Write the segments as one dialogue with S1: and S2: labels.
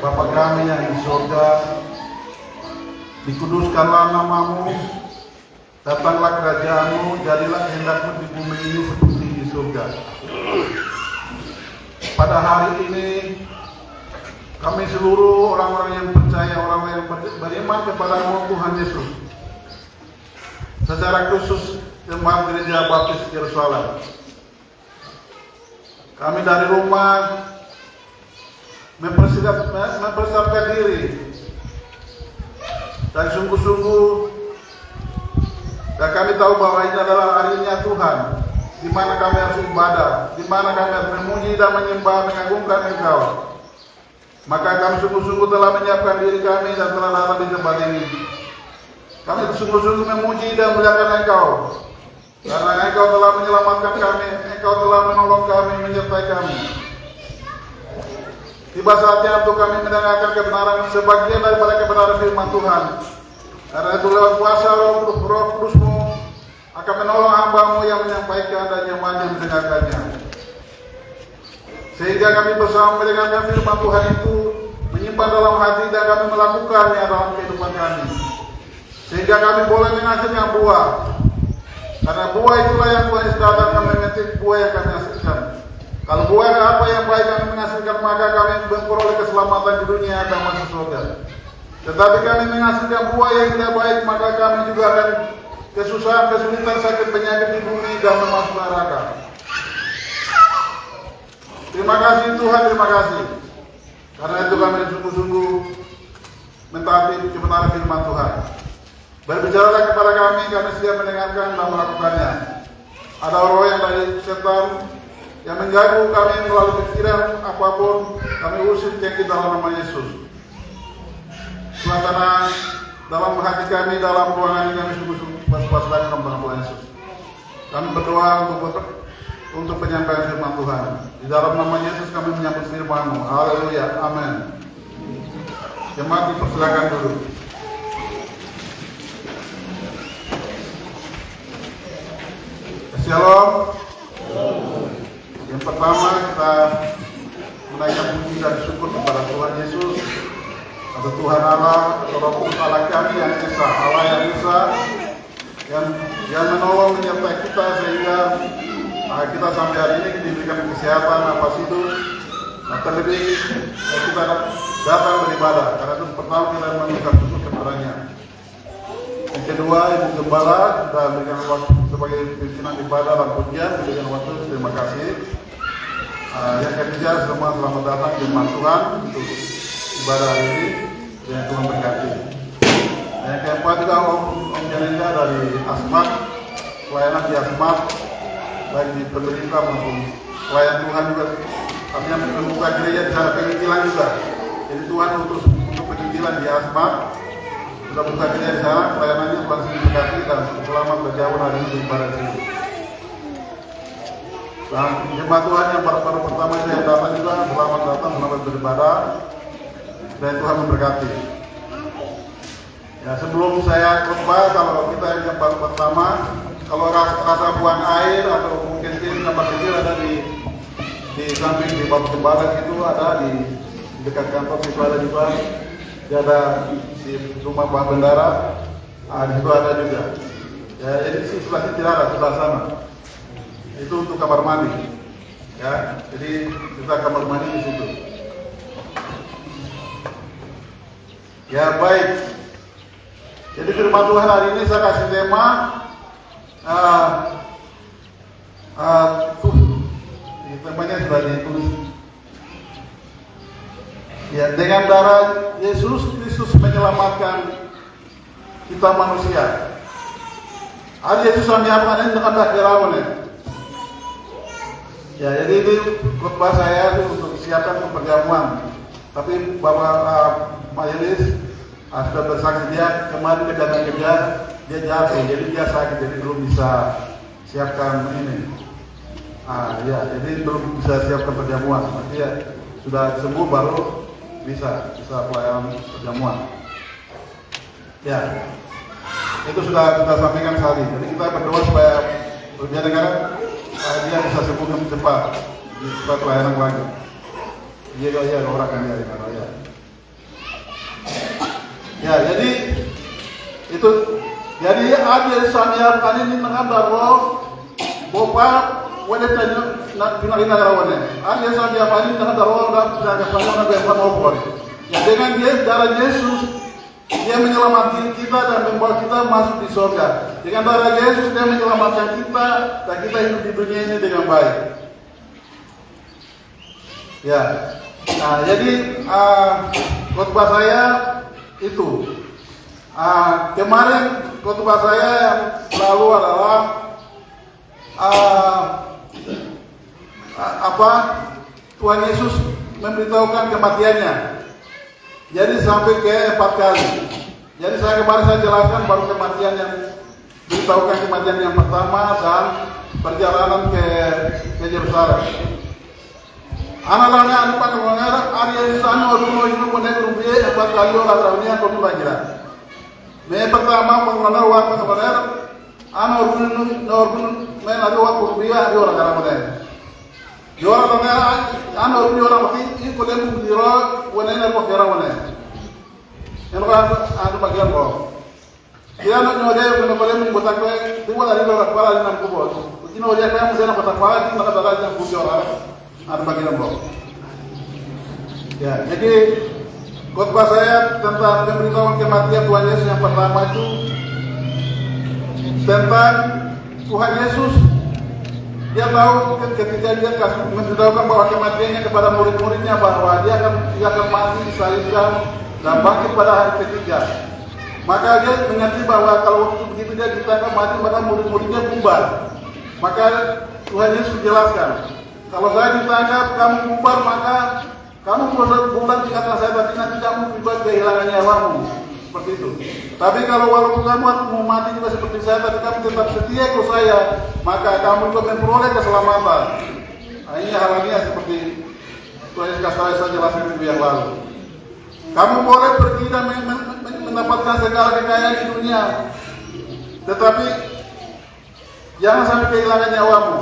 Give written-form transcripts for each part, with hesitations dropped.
S1: Bapa kami yang di surga, dikuduskanlah namamu, datanglah kerajaanmu, jadilah kehendakmu di bumi ini seperti di surga. Pada hari ini kami seluruh orang-orang yang percaya, orang-orang yang beriman kepada-Mu Tuhan Yesus, secara khusus jemaat Gereja Baptis Yerusalem, kami dari rumah mempersiapkan diri dan sungguh-sungguh, dan kami tahu bahwa ini adalah harinya Tuhan, di mana kami harus ibadah, di mana kami harus memuji dan menyembah, mengagungkan Engkau. Maka kami sungguh-sungguh telah menyiapkan diri kami dan telah datang di tempat ini. Kami sungguh-sungguh memuji dan memuliakan Engkau, karena Engkau telah menyelamatkan kami, Engkau telah menolong kami, menyertai kami. Tiba saatnya untuk kami mendengarkan kebenaran, sebagian daripada kebenaran firman Tuhan. Karena itu lewat kuasa Roh Kudus-Mu akan menolong hamba-Mu yang menyampaikan dan yang mendengarkannya. Sehingga kami bersama mendengarkan firman Tuhan itu, menyimpan dalam hati dan kami melakukannya dalam kehidupan kami. Sehingga kami boleh menghasilkan buah. Karena buah itulah yang Tuhan istirahatkan, memetik buah yang kami hasilkan. Kalau buah apa yang baik kami menghasilkan, maka kami memperoleh keselamatan di dunia dan masuk surga. Tetapi kami menghasilkan buah yang tidak baik, maka kami juga akan kesusahan, kesulitan, sakit, penyakit di bumi dan masuk neraka. Terima kasih Tuhan, terima kasih. Karena itu kami sungguh-sungguh mentaati kebenaran firman Tuhan. Berbicaralah kepada kami siap mendengarkan dan melakukannya. Ada roh yang dari setan yang mengganggu kami melalui pikiran apapun, kami usir cengkit dalam nama Yesus. Suasana dalam hati kami, dalam ruangan ini kami sungguh-sungguh pasrahkan dalam Tuhan Yesus. Kami berdoa untuk penyampaian firman Tuhan. Di dalam nama Yesus kami menyambut firman-Mu. Haleluya, amin. Jemaat dipersilakan dulu. Shalom. Yang pertama kita menaikkan puji dan syukur kepada Tuhan Yesus, atau Tuhan Allah, atau Roh Kudus Allah kami yang Esa, Allah yang Esa, yang menolong menyertai kita sehingga kita sampai hari ini diberikan kesehatan, nafas hidup. Nah, terlebih kita datang beribadah. Karena itu pertama kita mengucap syukur kepadanya. Yang kedua, Ibu Gembala sudah memberikan waktu sebagai pimpinan ibadah dan pujian, memberikan waktu, terima kasih. Yang ketiga, semua selamat datang jemaat Tuhan untuk ibadah hari ini, yang Tuhan berkati. Yang keempat juga Om Janinda dari Asmat, pelayanan di Asmat, baik di pemerintah maupun pelayan Tuhan juga. Kami yang membuka gereja di sana, penginjilan juga. Jadi Tuhan untuk penginjilan di Asmat sudah buka gereja di sana, pelayanannya langsung diberkati dan selamat berjauh hari ini di ibadah ini. Dan jemaat Tuhan yang baru pertama yang datang juga, selamat datang, selamat beribadah, dan Tuhan memberkati. Ya, sebelum saya khotbah, kalau kita yang baru pertama, kalau rasa buang air atau mungkin kamar kecil ada di samping di bawah jembatan itu, ada di dekat kantor situ ada juga, ada di rumah Pak Bendara, di situ ada juga. Ya, jadi di sebelah sini tidak ada, sebelah sana. Itu untuk kamar mandi. Ya, jadi kita kamar mandi di situ. Ya, baik. Jadi firman Tuhan hari ini saya kasih tema temanya sudah ditulis. Ya, dengan darah Yesus Kristus menyelamatkan kita manusia. Ada Yesus kami apa ini dengan dakwah ya. Ya, jadi ini khotbah saya itu untuk siapkan untuk perjamuan. Tapi Bapak Majelis sudah bersaksi dia kemarin kerja dia jatuh, jadi dia sakit, jadi belum bisa siapkan ini. Ya, jadi belum bisa siapkan perjamuan. Nanti ya sudah sembuh baru bisa pelayanan perjamuan. Ya, itu sudah kita sampaikan sekali. Jadi kita berdoa supaya dia dengar dia bisa sembuh cepat, supaya pelayanan lagi. Iya orang kan dia dengar ya. Ya, jadi itu jadi ada samia kan ini mengambil roh bopa wale tanya nak negara wane. Ada samia kan ini mengambil roh dan jaga panjang dan sama opor. Ya dengan dia darah Yesus dia menyelamatkan kita dan membawa kita masuk di surga. Dengan darah Yesus dia menyelamatkan kita dan kita hidup di dunia ini dengan baik. Ya, nah jadi khotbah saya itu. Kemarin khotbah saya yang lalu adalah Tuhan Yesus memberitahukan kematiannya. Jadi sampai ke 4 kali. Jadi saya jelaskan baru kematian yang beritahukan kematian yang pertama dan perjalanan ke Yerusalem. Anak-anaknya anu panggungnya Arya Sano Rumo itu punya rupiah 4 kali orang tahunnya kau dibagilah. Me pertama pengguna waktu sebenarnya anu Rumo main ada waktu rupiah di orang karamnya. Di orang tahunnya anu rupiah orang mati ini kau dia mengira wanita kau kira wanita. Yang kan anu bagian kau. Dia nak nyodai kena kau dia membuat kau dua dari orang kepala di enam kubur. Ini nyodai kau yang mesti nak buat kepala di mana dalam yang kubur orang. Ada bagian bawah. Ya, jadi khotbah saya tentang pemberitahuan kematian Tuhan Yesus yang pertama itu tentang Tuhan Yesus. Dia tahu ketika dia memberitahukan bahwa kematiannya kepada murid-muridnya bahwa dia akan mati disalibkan dan bangkit pada hari ketiga. Maka dia mengerti bahwa kalau waktu begitu dia ditangkap mati maka murid-muridnya bubar. Maka Tuhan Yesus jelaskan. Kalau saya ditangkap, kamu bubar, maka kamu bulan dikatakan saya, tapi nanti kamu juga kehilangan nyawamu. Seperti itu. Tapi kalau walaupun kamu mau mati juga seperti saya, tapi kamu tetap setia ke saya, maka kamu juga memperoleh keselamatan. Nah, ini halnya seperti saya jelaskan minggu yang lalu. Kamu boleh pergi dan mendapatkan segala kekayaan di dunia, tetapi jangan sampai kehilangan nyawamu.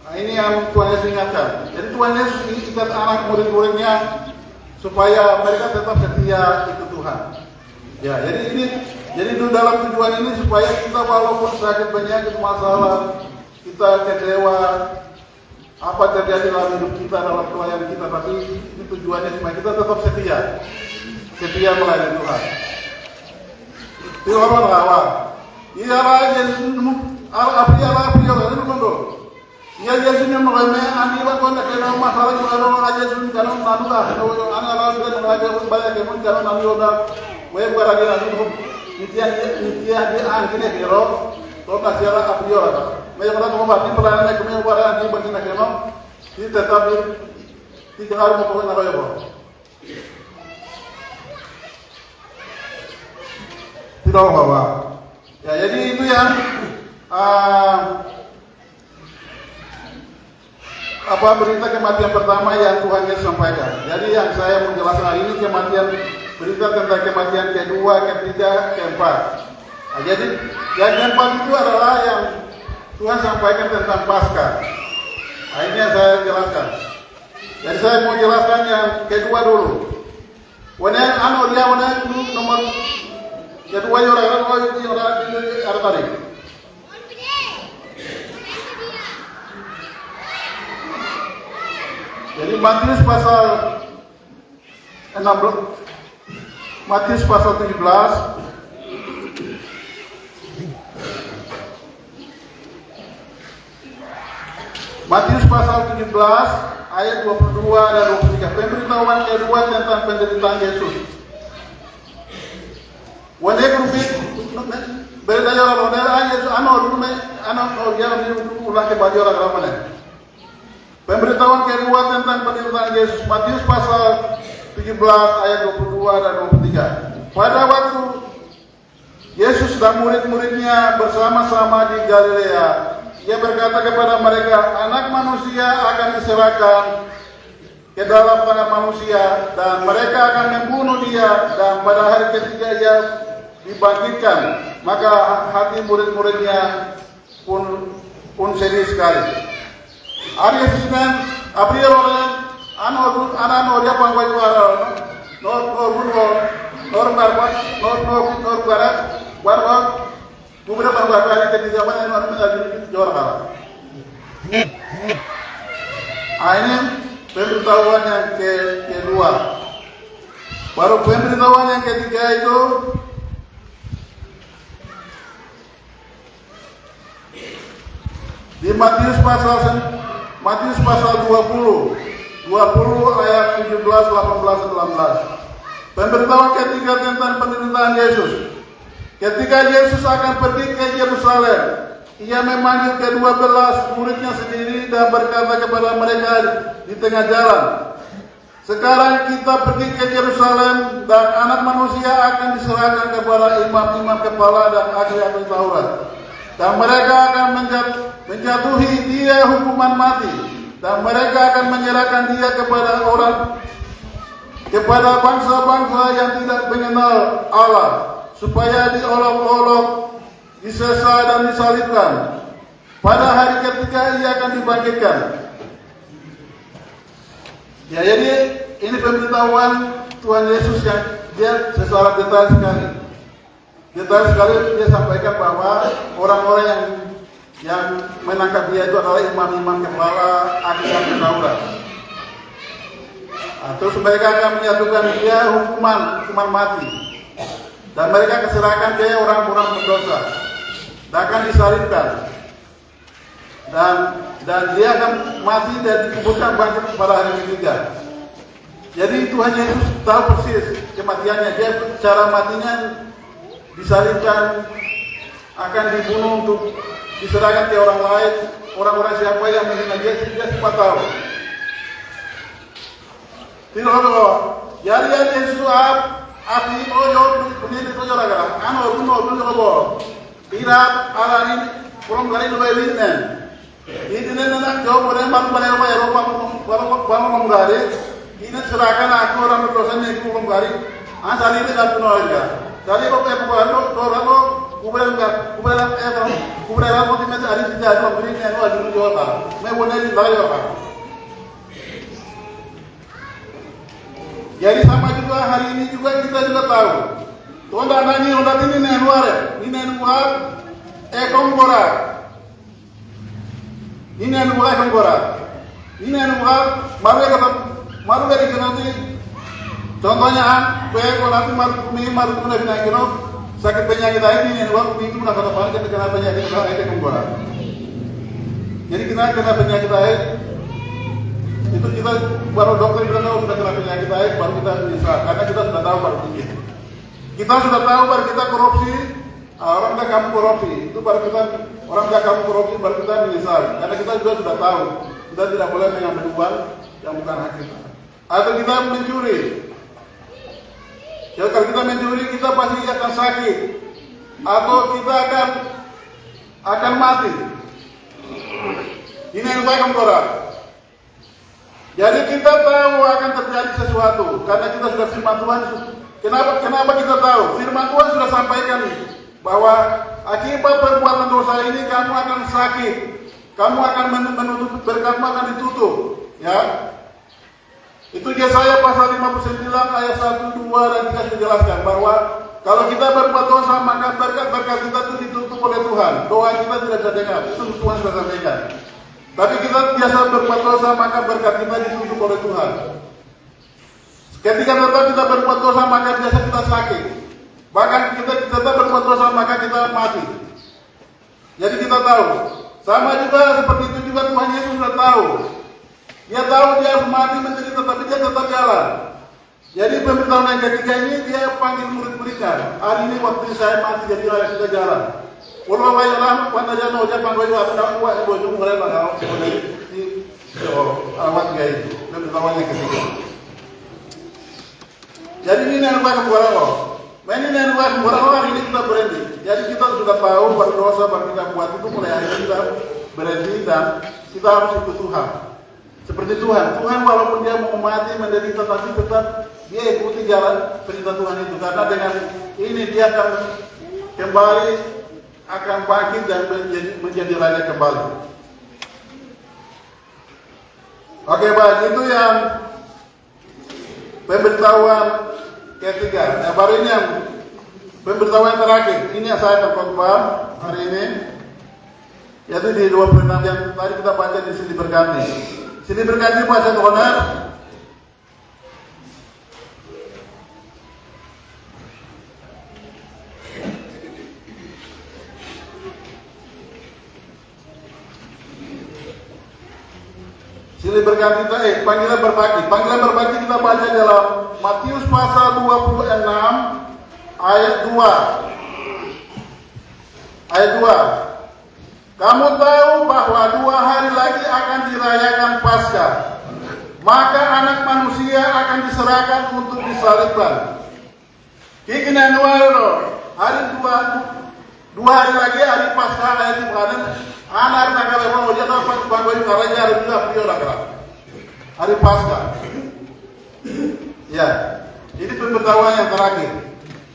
S1: Nah, ini yang Tuhan Yesus ingatkan. Jadi Tuhan Yesus ikat anak murid-muridnya supaya mereka tetap setia ikut Tuhan. Ya, jadi itu dalam tujuan ini supaya kita walaupun sakit penyakit masalah, kita kecewa, apa terjadi dalam hidup kita dalam pelayanan kita, tapi ini tujuannya supaya kita tetap setia melayani Tuhan. Tuhan awal. Iya raja api itu ya Yesus yang mengalami anilah kau nak kena masalah itu orang aja sun kalau nanu dah kalau anak orang kita mengalami banyak kemun kalau nanu dah web lagi nanu nitian dia angkine kiro to kasih apa dia orang mereka orang mau mati pelayanan kemudian orang di bagian keno ini tetap tidak harus mau kena apa tidak apa ya jadi itu yang berita kematian pertama yang Tuhan Yesus sampaikan. Jadi yang saya menjelaskan hari ini kematian berita tentang kematian kedua, ketiga, keempat. Nah, jadi yang keempat itu adalah yang Tuhan sampaikan tentang Paskah. Nah, ini yang saya jelaskan. Jadi saya mau jelaskan yang kedua dulu. Wana nomor kedua orang ada tadi. Jadi Matius pasal 16, Matius pasal 17, Matius pasal 17 ayat 22 dan 23. Pemberitahuan kedua tentang penderitaan Yesus. Wanda grupit berdaya orang Yesus anak dia ulang ke baju orang ramai. Pemberitahuan kedua tentang penderitaan Yesus, Matius pasal 17 ayat 22 dan 23. Pada waktu Yesus dan murid-muridnya bersama-sama di Galilea, Ia berkata kepada mereka, Anak Manusia akan diserahkan ke dalam tangan manusia dan mereka akan membunuh Dia, dan pada hari ketiga Ia dibangkitkan. Maka hati murid-muridnya pun sedih sekali. Ari Yesus kan abri orang anak dia pangwai juara nor marbat nor tahu bahwa hari ketiga mana yang menjadi juara kalah. Ini pemberitahuan yang kedua. Baru pemberitahuan yang ketiga itu di Matius pasal 20 ayat 17, 18, 19. Pemberitahuan ketiga tentang penderitaan Yesus. Ketika Yesus akan pergi ke Yerusalem, ia memanggil ke-12 muridnya sendiri dan berkata kepada mereka di tengah jalan, "Sekarang kita pergi ke Yerusalem dan Anak Manusia akan diserahkan kepada imam-imam kepala dan ahli-ahli Taurat. Dan mereka akan menjatuhi dia hukuman mati, dan mereka akan menyerahkan dia kepada bangsa-bangsa yang tidak mengenal Allah, supaya diolok-olok, disesa dan disalibkan. Pada hari ketiga ia akan dibangkitkan." Ya, jadi ini pemberitahuan Tuhan Yesus yang dia secara detail sekali. Dia sampaikan bahwa orang-orang yang menangkap dia itu adalah imam-imam kepala, ahli-ahli Taurat. Terus mereka akan menyatukan dia hukuman mati, dan mereka keserahkan ke orang-orang berdosa dan akan disalibkan, dan dia akan mati dan dikuburkan bangkit pada hari ketiga. Jadi Tuhan Yesus tahu persis kematiannya. Dia cara matinya disalibkan, akan dibunuh untuk diserahkan ke orang lain, orang-orang siapa yang menghina dia semua tahu. Tidak loh. Jadi Yesus api oyo begini itu jaga. Anu bunuh loh. Tidak ala ini kurang kali lebih winner. Ini nak jauh boleh malu baru menggari. Ini serahkan aku orang berdosa ni aku menggari. Asal ini tak punya lagi. Jadi kalau orang kuburan mati macam hari tidak ada beri ni ada jual tak. Boleh ni lagi apa? Jadi sama juga hari ini juga kita juga tahu. Tuan dah ni luar ekonomi. Ini maru dari nanti. Contohnya kalau nanti maru kena kena sakit penyakit ini itu nak kena kena penyakit ekonomi. Jadi kena penyakit itu kita baru dokter bilang sudah kena penyakit baru kita bisa, karena kita sudah tahu baru ini. Kita sudah tahu baru kita korupsi. Orang dah kamu korupsi, itu baru kita orang dah kamu korupsi baru kita menyesal, karena kita juga sudah tahu kita tidak boleh mengambil uang yang bukan hak kita. Atau kita mencuri. Ya, kalau kita mencuri kita pasti akan sakit, atau kita akan mati. Ini yang baik orang. Jadi kita tahu akan terjadi sesuatu karena kita sudah firman Tuhan. Kenapa kita tahu? Firman Tuhan sudah sampaikan bahwa akibat perbuatan dosa ini kamu akan sakit, kamu akan menutup berkatmu akan ditutup. Ya, itu Yesaya pasal 59 ayat 1, 2 dan 3 dijelaskan bahwa kalau kita berbuat dosa maka berkat kita itu ditutup oleh Tuhan. Doa kita tidak bisa dengar. Itu Tuhan sudah sampaikan. Tapi kita biasa berbuat dosa maka berkat kita ditutup oleh Tuhan. Ketika kita berbuat dosa maka biasa kita sakit. Bahkan kita berbuat dosa maka kita mati. Jadi kita tahu. Sama juga seperti itu juga Tuhan Yesus sudah tahu. Dia tahu dia harus mati menderita tapi dia tetap jalan. Jadi pemberitahuan yang ketiga ini dia panggil murid-muridnya. Hari ini waktu saya mati jadi kita jalan. Walau ayah pada jana ojek panggoy itu apa buat ibu jumlah mulai bangau sebenarnya di awat gaya itu pemberitahuan yang ketiga. Jadi ini yang buat keluar Allah. Ini yang buat keluar Allah ini kita berhenti. Jadi kita sudah tahu berdosa baru kita buat itu mulai hari ini kita berhenti dan kita harus ikut Tuhan. Seperti Tuhan walaupun dia mau mati menderita tapi tetap dia ikuti jalan perintah Tuhan itu karena dengan ini dia akan kembali akan bangkit dan menjadi raja kembali. Oke, baik, itu yang pemberitahuan ketiga. Nah, baru ini yang pemberitahuan yang terakhir. Ini yang saya akan khotbah hari ini, yaitu di 26 yang tadi kita baca di sini berganti. Sini berganti baca Tuhan. Silih berganti panggilan berbakti. Panggilan berbakti kita baca dalam Matius pasal 26 ayat 2. Ayat 2. Kamu tahu bahwa 2 hari lagi akan dirayakan Paskah. Maka anak manusia akan diserahkan untuk disalibkan. Kikinan hari 2 hari lagi hari Paskah ayat di bulan anak nakal mau dia dapat bangun karanya hari juga beliau lah hari Paskah. Ya, ini pemberitahuan yang terakhir.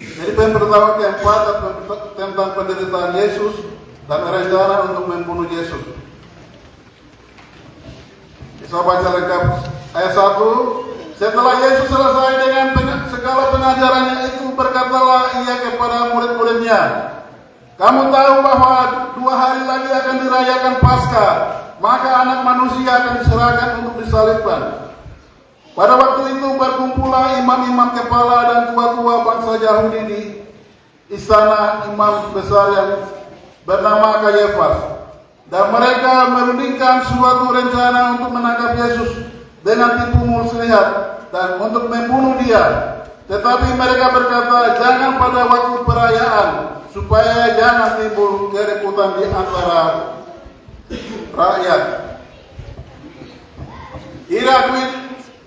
S1: Jadi pemberitahuan keempat tentang penderitaan Yesus dan rencana untuk membunuh Yesus. Kita baca lengkap ayat 1. Setelah Yesus selesai dengan segala pengajarannya itu, berkatalah ia kepada murid-muridnya, kamu tahu bahwa 2 hari lagi akan dirayakan Paskah, maka anak manusia akan diserahkan untuk disalibkan. Pada waktu itu berkumpullah imam-imam kepala dan tua-tua bangsa Yahudi di istana imam besar yang bernama Kayafas. Dan mereka merundingkan suatu rencana untuk menangkap Yesus dengan tipu muslihat dan untuk membunuh dia. Tetapi mereka berkata, jangan pada waktu perayaan, supaya jangan timbul keributan di antara rakyat. Irakuin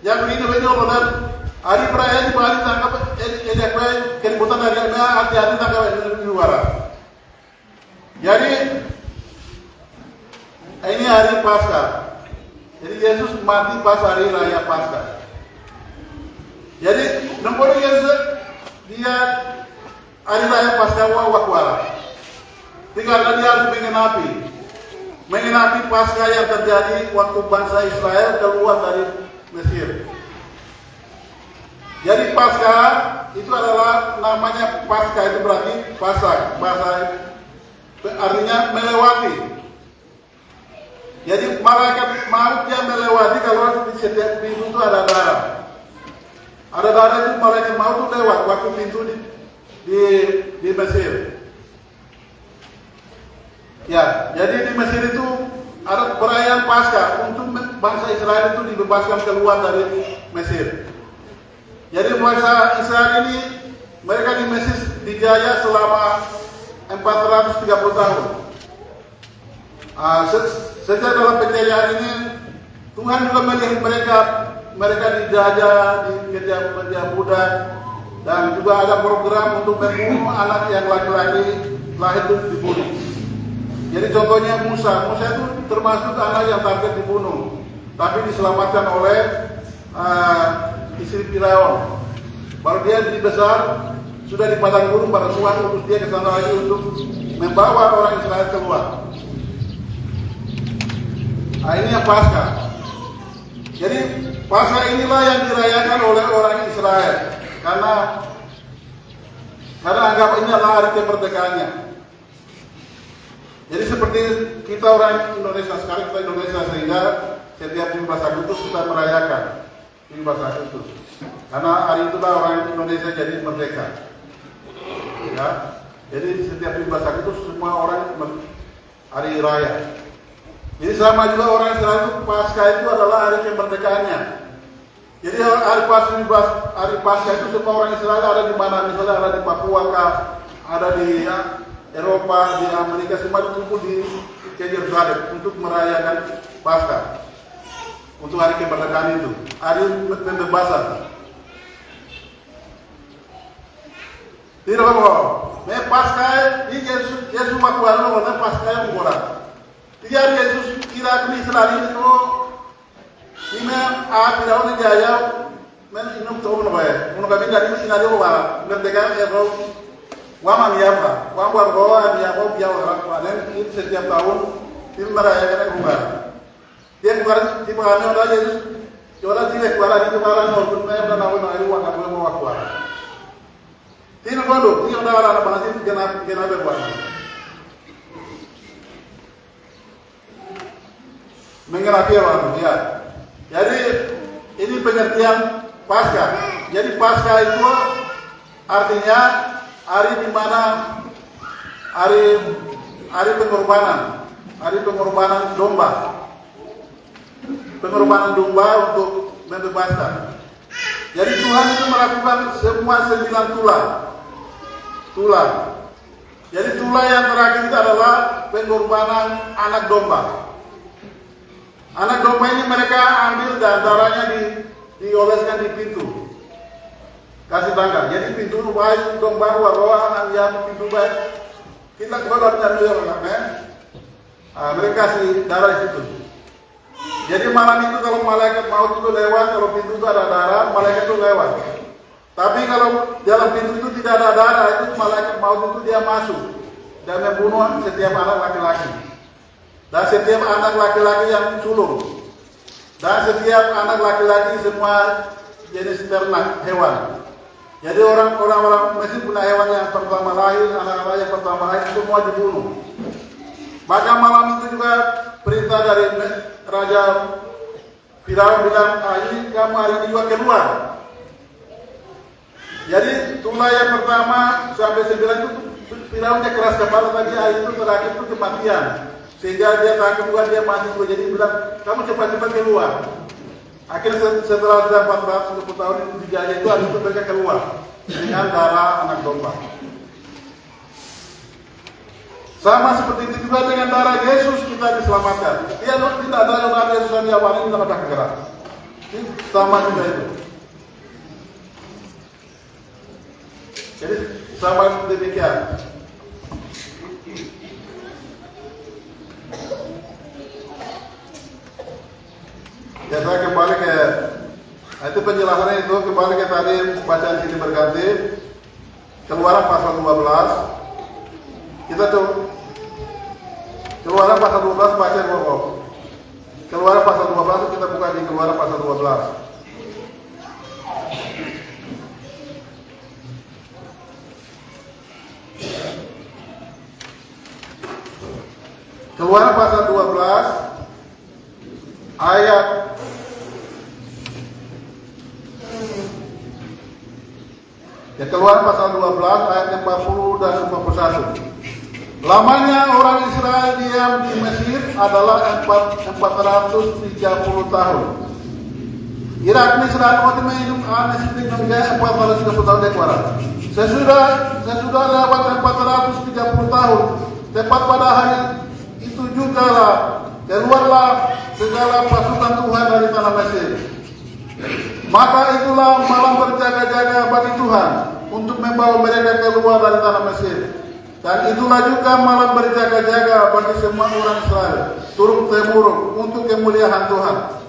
S1: yang ini betul dan hari perayaan di bali tangkap keributan dari hati-hati tangkap di luar. Jadi ini hari Paskah. Jadi Yesus mati pas hari raya Paskah. Jadi nomor Yesus dia hari raya Paskah wakwala. Karena dia harus mengenapi Paskah yang terjadi waktu bangsa Israel keluar dari Mesir. Jadi Paskah itu adalah namanya Paskah, itu berarti Paskah, bahasa artinya melewati. Jadi malaikat maut yang melewati kalau di setiap pintu itu ada darah. Ada darah itu malaikat maut itu lewat waktu pintu di Mesir. Ya, jadi di Mesir itu ada perayaan Paskah untuk bangsa Israel itu dibebaskan keluar dari Mesir. Jadi bangsa Israel ini mereka di Mesir dijajah selama 430 tahun. Sejak dalam penjajahan ini Tuhan juga melihat mereka dijajah, dikejar budak, dan juga ada program untuk membunuh anak yang laki-laki lahir itu dibunuh. Jadi contohnya Musa itu termasuk anak yang target dibunuh, tapi diselamatkan oleh istri Firaun. Baru dia jadi besar, sudah di padang gurun, pada Tuhan utus dia ke sana lagi untuk membawa orang Israel keluar. Nah, ini yang Paskah. Jadi Paskah inilah yang dirayakan oleh orang Israel karena anggap ini adalah hari kemerdekaannya. Jadi seperti kita orang Indonesia sekarang, kita Indonesia, sehingga setiap 17 Agustus kita merayakan 17 Agustus. Karena hari itulah orang Indonesia jadi merdeka. Ya, jadi setiap 17 Agustus semua orang hari raya. Jadi sama juga orang Israel itu Paskah itu adalah hari kemerdekaannya. Jadi hari Paskah itu semua orang Israel ada di mana? Misalnya ada di Papua, ada di Eropa, di Amerika, semua kumpul di Yerusalem untuk merayakan Paskah. Untuk hari kemerdekaan itu, hari pembebasan. Tidak apa-apa. Paskah ini Yesus waktu ada Paskah yang murah. Dia Yesus kira kini Israel itu ini Firaun jaya inum tahu menapa kami dari sini wa merdeka Eropa wama miyapa wama roa miyapa biar orang itu setiap tahun tim merayakan kembar dia kembar di mana ada Yesus orang tidak keluar di kembaran orang pun mereka tahu nak iwan nak boleh mau keluar tidak bodoh dia darah berarti genap berwarna. Mengenapi warna, ya. Jadi ini pengertian Paskah. Jadi Paskah itu artinya hari di mana hari pengorbanan domba. Pengorbanan domba untuk membebaskan. Jadi Tuhan itu melakukan semua 9 tulah. Jadi tulah yang terakhir itu adalah pengorbanan anak domba. Anak domba ini mereka ambil dan darahnya dioleskan di pintu. Kasih tangga. Jadi pintu baik domba ruang yang pintu baik. Kita keluar dari dalam mereka kasih darah di situ. Jadi malam itu kalau malaikat maut itu lewat, kalau pintu itu ada darah, malaikat itu lewat. Tapi kalau dalam pintu itu tidak ada darah, itu malaikat maut itu dia masuk dan membunuh setiap anak laki-laki. Dan setiap anak laki-laki yang sulung. Dan setiap anak laki-laki semua jenis ternak hewan. Jadi orang-orang Mesir punya hewan yang pertama lahir, anak-anak yang pertama lahir semua dibunuh. Maka malam itu juga perintah dari Raja Firaun bilang, ini kamu hari ini juga keluar. Jadi tulah yang pertama sampai 9 itu Firaunnya keras kepala, tadi hari itu terakhir itu kematian. Sehingga dia takut juga dia mati. Jadi bilang, kamu cepat-cepat keluar. Akhirnya setelah 410 tahun itu dijajah itu hari itu mereka keluar dengan darah anak domba. Sama seperti itu juga dengan darah Yesus kita diselamatkan. Dia tidak ada darah Yesus yang diawali dalam ada kegerak. Sama juga itu. Jadi sama demikian. Ya, saya kembali ke itu penjelasannya itu kembali ke tadi bacaan sini berganti. Keluaran pasal 12. Kita tuh Keluaran pasal 12 baca dulu. Keluaran pasal 12 kita buka di Keluaran pasal 12. Keluaran pasal 12 ayat Keluaran pasal 12 ayat 40 dan 41. Lamanya orang Israel diam di Mesir adalah 430 tahun. Irak Israel waktu minum anes itu menjadi 430 tahun dekora. Sesudah lewat 430 tahun, tepat pada hari itu juga lah keluarlah segala pasukan Tuhan dari tanah Mesir. Maka itulah malam berjaga-jaga bagi Tuhan untuk membawa mereka keluar dari tanah Mesir. Dan itulah juga malam berjaga-jaga bagi semua orang Israel turun-temurun untuk kemuliaan Tuhan.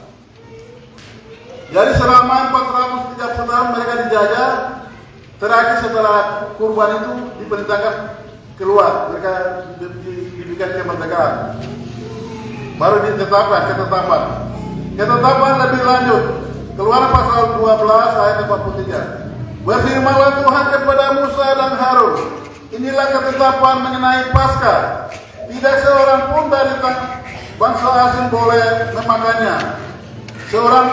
S1: Jadi selama 430 tahun mereka dijajah. Terakhir setelah kurban itu diperintahkan keluar, mereka diberikan kemerdekaan. Baru ditetapkan ketetapan. Ketetapan lebih lanjut. Keluaran pasal 12 ayat 43. Berfirmanlah Tuhan kepada Musa dan Harun. Inilah ketetapan mengenai Paskah. Tidak seorang pun dari bangsa asing boleh memakannya. Seorang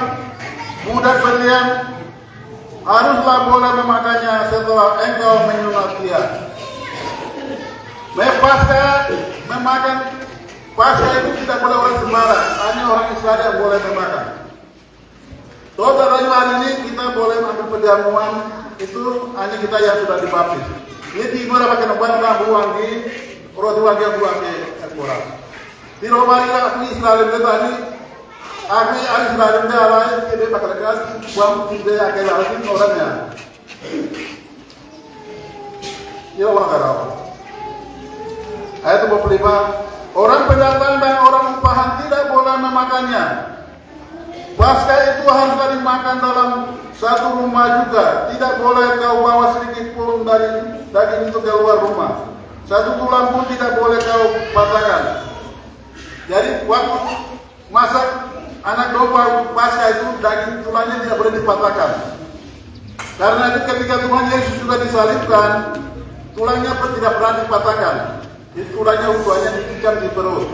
S1: budak belian haruslah boleh memakannya setelah engkau menyunat dia. Memakan Paskah itu tidak boleh orang sembarang. Hanya orang Israel yang boleh memakan. Saudara hari ini kita boleh ambil perjamuan itu hanya kita yang sudah dibaptis. Ini timur pakai nomor buang di roti wajah buang di ekspora. Di Romani aku Israel itu tadi, aku Israel itu alai dia pakai keras buang tidak akan lagi orangnya. Dia orang Arab. Ayat 25, orang pendatang dan orang upahan tidak boleh memakannya. Paskah itu harus dimakan dalam satu rumah juga. Tidak boleh kau bawa sedikit pun dari daging itu keluar rumah. Satu tulang pun tidak boleh kau patahkan. Jadi waktu masak anak domba Paskah itu daging tulangnya tidak boleh dipatahkan. Karena itu ketika Tuhan Yesus sudah disalibkan, tulangnya pun tidak pernah dipatahkan. Jadi tulangnya ukurannya diikat di perut.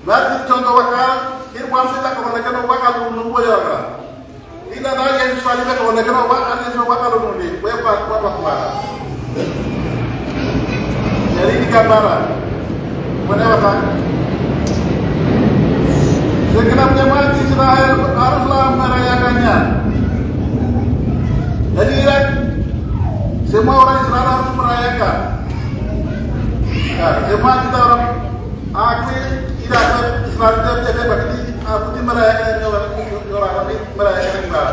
S1: Nanti contoh wakal, kirwan kita kalau mereka wakal nunggu ya kan. Tidak ada yang sekali kalau mereka wakal ada yang wakal nunggu. Apa. Jadi di gambaran, mana apa? Segenap jemaat Israel haruslah merayakannya. Jadi semua orang Israel harus merayakan. Ya, semua kita orang aku tidak Israel tidak bagi aku di merayakan orang merayakan juga.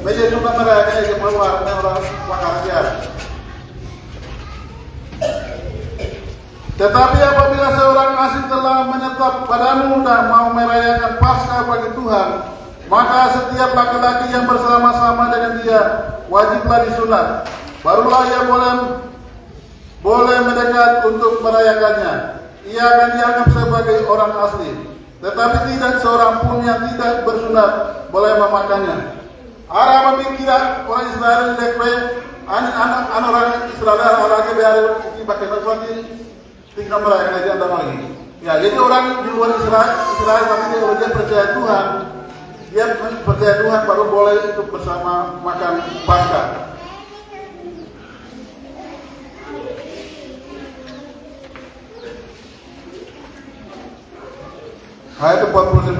S1: Mereka juga merayakan semua orang wakarnya. Tetapi apabila seorang asing telah menetap padamu dan mau merayakan Paskah bagi Tuhan, maka setiap laki-laki yang bersama-sama dengan dia wajiblah disunat. Barulah ia boleh mendekat untuk merayakannya. Ia akan dianggap sebagai orang asli. Tetapi tidak seorang pun yang tidak bersunat boleh memakannya. Arah memikirkan orang Israel lekwe, anak orang Israel lagi biar dipakai sesuatu tinggal merayakan aja anda lagi. Ya, jadi orang di luar Israel tapi dia percaya Tuhan, dia percaya Tuhan baru boleh ikut bersama makan Paskah. Ayat 49,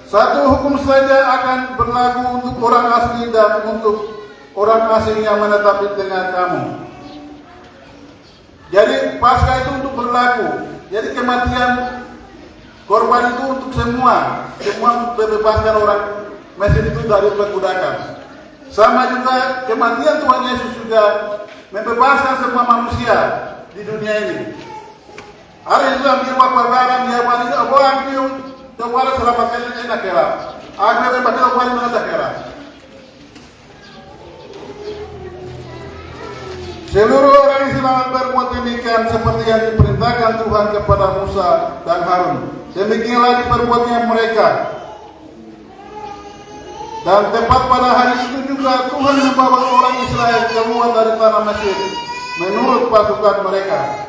S1: satu hukum saja akan berlaku untuk orang asli dan untuk orang asing yang menetap di tengah kamu. Jadi Paskah itu untuk berlaku. Jadi kematian korban itu untuk semua membebaskan orang Mesir itu dari perbudakan. Sama juga kematian Tuhan Yesus juga membebaskan semua manusia di dunia ini. Hari itu ambil waktu barang dia wali orang itu jawara selamatkan enak kira. Agar membakar wali mana kira. Seluruh orang Israel berbuat demikian seperti yang diperintahkan Tuhan kepada Musa dan Harun. Demikianlah diperbuatnya mereka. Dan tepat pada hari itu juga Tuhan membawa orang Israel keluar dari tanah Mesir menurut pasukan mereka.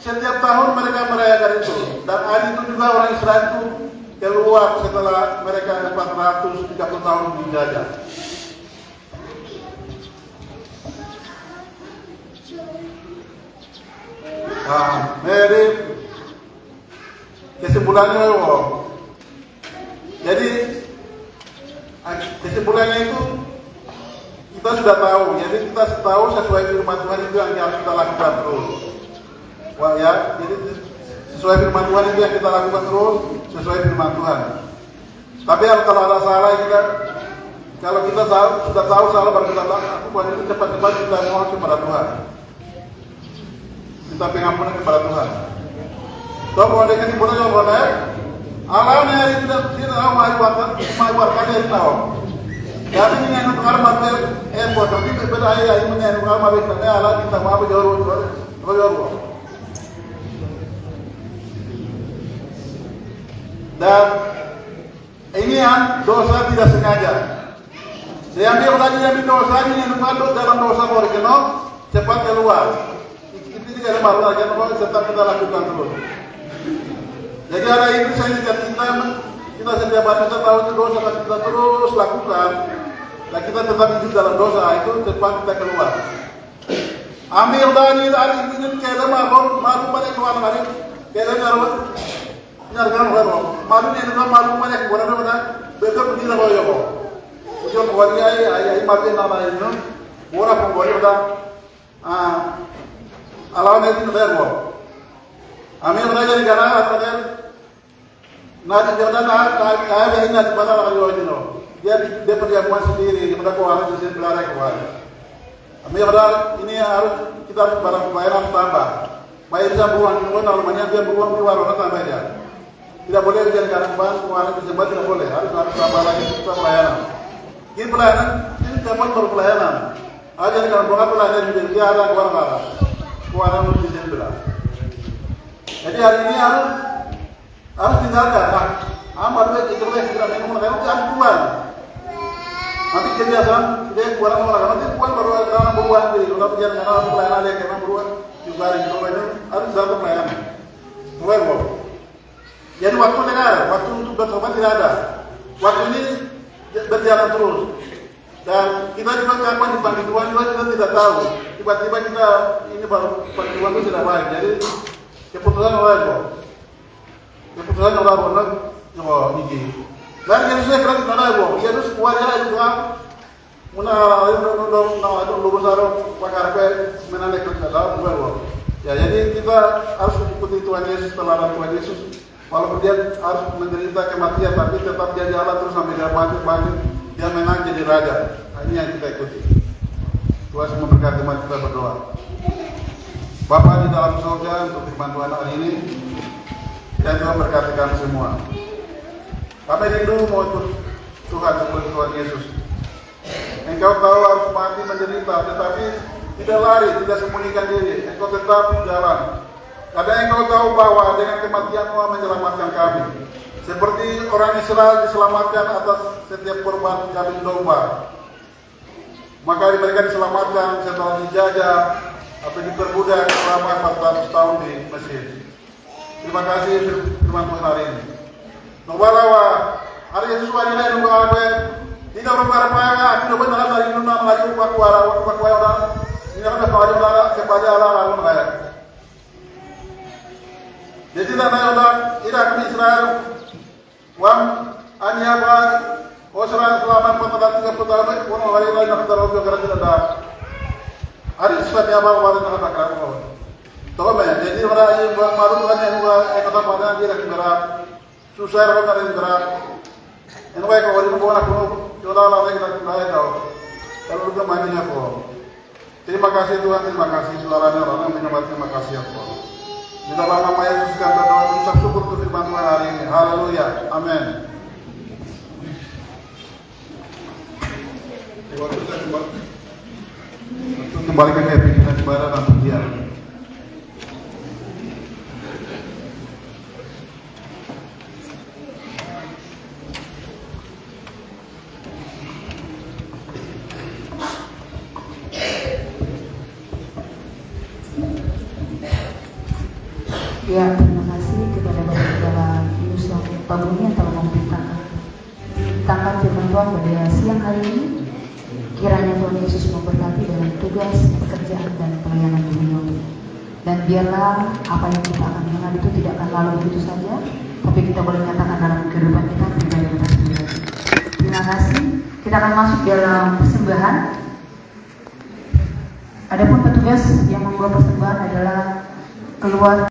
S1: Setiap tahun mereka merayakan itu. Dan hari itu juga orang Israel itu keluar setelah mereka 430 tahun dijajah. Jadi kesimpulannya jadi kesimpulannya itu kita sudah tahu. Jadi kita tahu sesuai firman Tuhan itu yang harus kita lakukan terus. Wah ya, jadi sesuai firman Tuhan itu yang kita lakukan terus sesuai firman Tuhan. Tapi kalau ada salah kalau kita sudah tahu salah baru kita lakukan itu cepat-cepat kita mohon kepada Tuhan. Minta pengampunan kepada Tuhan. Tahu kalau dia kesimpulan yang benar, Allahnya tidak mau itu tahu. Jadi ini yang tukar mati buat tapi berbeda ayat ini yang tukar mati sebenarnya Allah kita maaf jauh. Dan ini yang dosa tidak sengaja. Saya ambil lagi yang dosa ini yang tukar dalam dosa original cepat keluar. Ini tidak baru lagi tetap kita lakukan terus. Jadi hari ini saya kita setiap hari kita tahu itu dosa tapi kita terus lakukan dan kita tetap hidup dalam dosa itu cepat kita keluar. Ambil dari ini kita malu banyak keluar hari kita nyarkan orang malu ni juga malu banyak keluar mana betul begini lah yo. Ujung buatnya ayah mati nama ini orang pembuat udah alawan itu berapa? Ambil dari negara atau nanti jangan ayah ini nanti pada lagi orang itu. Dia perjamuan sendiri, dia pada kuah itu sendiri belakang kuah. Ambil ini harus kita barang bayaran tambah. Bayar buang itu namanya dia buang keluar orang tambah aja. Tidak boleh jadi karena kuah itu sebab tidak boleh. Harus tambah lagi kita pelayanan. Ini pelayanan ini kapan baru pelayanan. Aja kalau bukan pelayanan dia ada kuah kuaran di sebelah. Jadi hari ini harus tinggalkan. Amat baik itu kita minum mereka jangan pulang. Nanti kebiasaan dia kurang orang, nanti bukan baru karena beruang jadi kalau perjalanan karena pelayanan dia karena beruang juga hari itu harus dapat pelayanan. Mulai kok. Jadi waktu dengar, waktu untuk bertobat tidak ada. Waktu ini berjalan terus. Dan kita juga kapan dipanggil Tuhan juga kita tidak tahu. Tiba-tiba kita ini baru panggil Tuhan itu tidak baik. Jadi keputusan orang kok. Keputusan orang benar, coba ini. Dan Yesus saya kira kita ada kok. Yesus kuatnya itu Tuhan. Muna lurus arah pakar ke menandai kerja dalam kok. Ya jadi kita harus mengikuti Tuhan Yesus, teladan Tuhan Yesus. Walaupun dia harus menderita kematian, tapi tetap dia jalan terus sampai dia bangkit, dia menang jadi raja. Nah, ini yang kita ikuti. Tuhan semua berkati, mari kita berdoa. Bapa di dalam surga, untuk firman Tuhan hari ini, dan Tuhan berkati kami semua. Kami rindu mau ikut Tuhan seperti Tuhan Yesus. Engkau tahu harus mati menderita, tetapi tidak lari, tidak sembunyikan diri. Engkau tetap jalan. Karena engkau tahu bahwa dengan kematian-Mu menyelamatkan kami. Seperti orang Israel diselamatkan atas setiap korban kambing domba. Maka mereka diselamatkan setelah dijajah atau diperbudak selama 400 tahun di Mesir. Terima kasih firman Tuhan hari ini. Nobalawa, hari Yesus hari ini nunggu apa? Tidak berapa-apa, tidak benar dari dunia melaju pakuara. Ini ada pakuara kepada Allah lalu melayak. Jadi tanah Irak di Israel, wang anyaba, Israel selama 430 tahun, orang hari lain nak taruh negara tidak ada. Hari Islam yang baru baru nak takkan kau. Tahu tak? Jadi orang yang baru kan yang kata pada dia negara susah orang negara. Yang kau hari kau nak kau, jodoh lah kita tidak tahu. Kalau juga maninya kau. Terima kasih Tuhan, terima kasih saudaranya orang menyembah, terima kasih ya Tuhan. Di dalam nama Yesus kami berdoa mengucap syukur untuk firman Tuhan hari ini. Haleluya. Amin. Waktu kita kembali ke kepikiran ibadah dan pujian.
S2: Ya, terima kasih kepada Bapak Yunus yang Pak Buni yang telah memberitakan firman Tuhan pada siang hari ini. Kiranya Tuhan Yesus memberkati dalam tugas, pekerjaan dan pelayanan beliau. Dan biarlah apa yang kita akan dengar itu tidak akan lalu begitu saja, tapi kita boleh nyatakan dalam kehidupan kita pribadi. Terima kasih. Kita akan masuk dalam persembahan. Adapun petugas yang membawa persembahan adalah keluar